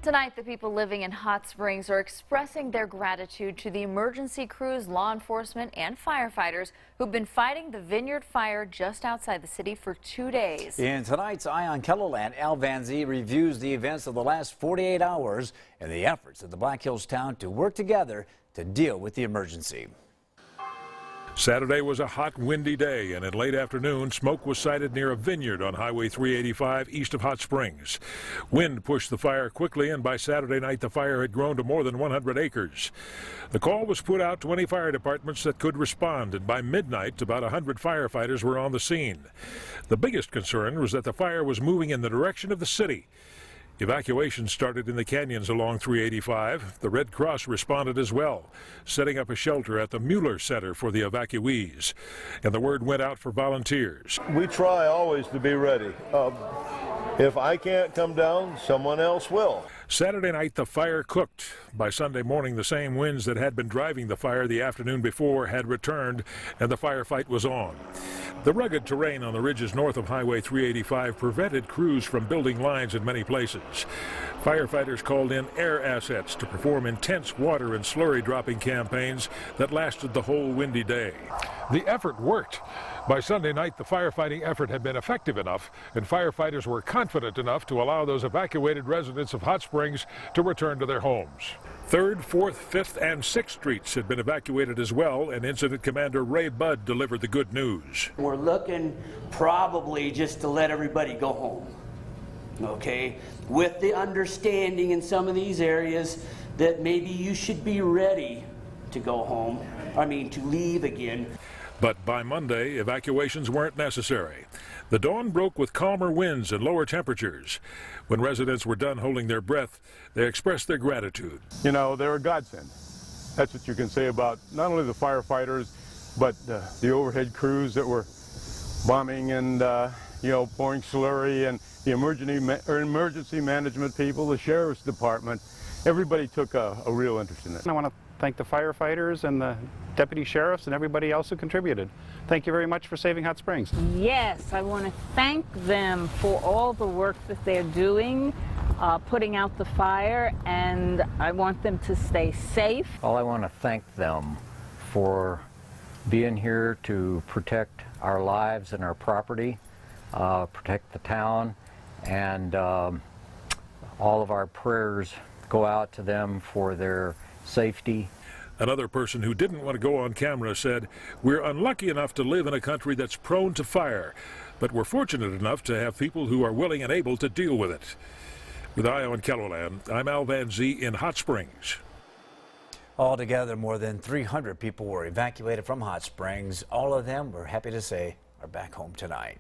Tonight, the people living in Hot Springs are expressing their gratitude to the emergency crews, law enforcement, and firefighters who've been fighting the vineyard fire just outside the city for 2 days. In tonight's Eye on KELOLAND, Al Van Zee reviews the events of the last 48 hours and the efforts of the Black Hills town to work together to deal with the emergency. Saturday was a hot, windy day, and in late afternoon, smoke was sighted near a vineyard on Highway 385 east of Hot Springs. Wind pushed the fire quickly, and by Saturday night, the fire had grown to more than 100 acres. The call was put out to any fire departments that could respond, and by midnight, about 100 firefighters were on the scene. The biggest concern was that the fire was moving in the direction of the city. Evacuation started in the canyons along 385. The Red Cross responded as well, setting up a shelter at the Mueller Center for the evacuees. And the word went out for volunteers. We try always to be ready. If I can't come down, someone else will. Saturday night, the fire cooked. By Sunday morning, the same winds that had been driving the fire the afternoon before had returned, and the firefight was on. The rugged terrain on the ridges north of Highway 385 prevented crews from building lines in many places. Firefighters called in air assets to perform intense water and slurry dropping campaigns that lasted the whole windy day. The effort worked. By Sunday night, the firefighting effort had been effective enough, and firefighters were confident enough to allow those evacuated residents of Hot Springs to return to their homes. 3rd, 4th, 5th, and 6th Streets had been evacuated as well, and Incident Commander Ray Budd delivered the good news. We're looking probably just to let everybody go home, okay? With the understanding in some of these areas that maybe you should be ready to go home, to leave again. But by Monday, evacuations weren't necessary. The dawn broke with calmer winds and lower temperatures. When residents were done holding their breath, they expressed their gratitude. You know, they're a godsend. That's what you can say about not only the firefighters, but the overhead crews that were bombing and, pouring slurry, and the emergency management people, the sheriff's department. Everybody took a real interest in it. I want to thank the firefighters and the deputy sheriffs and everybody else who contributed. Thank you very much for saving Hot Springs. Yes, I want to thank them for all the work that they're doing, putting out the fire, and I want them to stay safe. I want to thank them for being here to protect our lives and our property, protect the town, and all of our prayers go out to them for their safety. Another person who didn't want to go on camera said, "We're unlucky enough to live in a country that's prone to fire, but we're fortunate enough to have people who are willing and able to deal with it." With Eye on KELOLAND, I'm Al Van Zee in Hot Springs. Altogether, more than 300 people were evacuated from Hot Springs. All of them, we're happy to say, are back home tonight.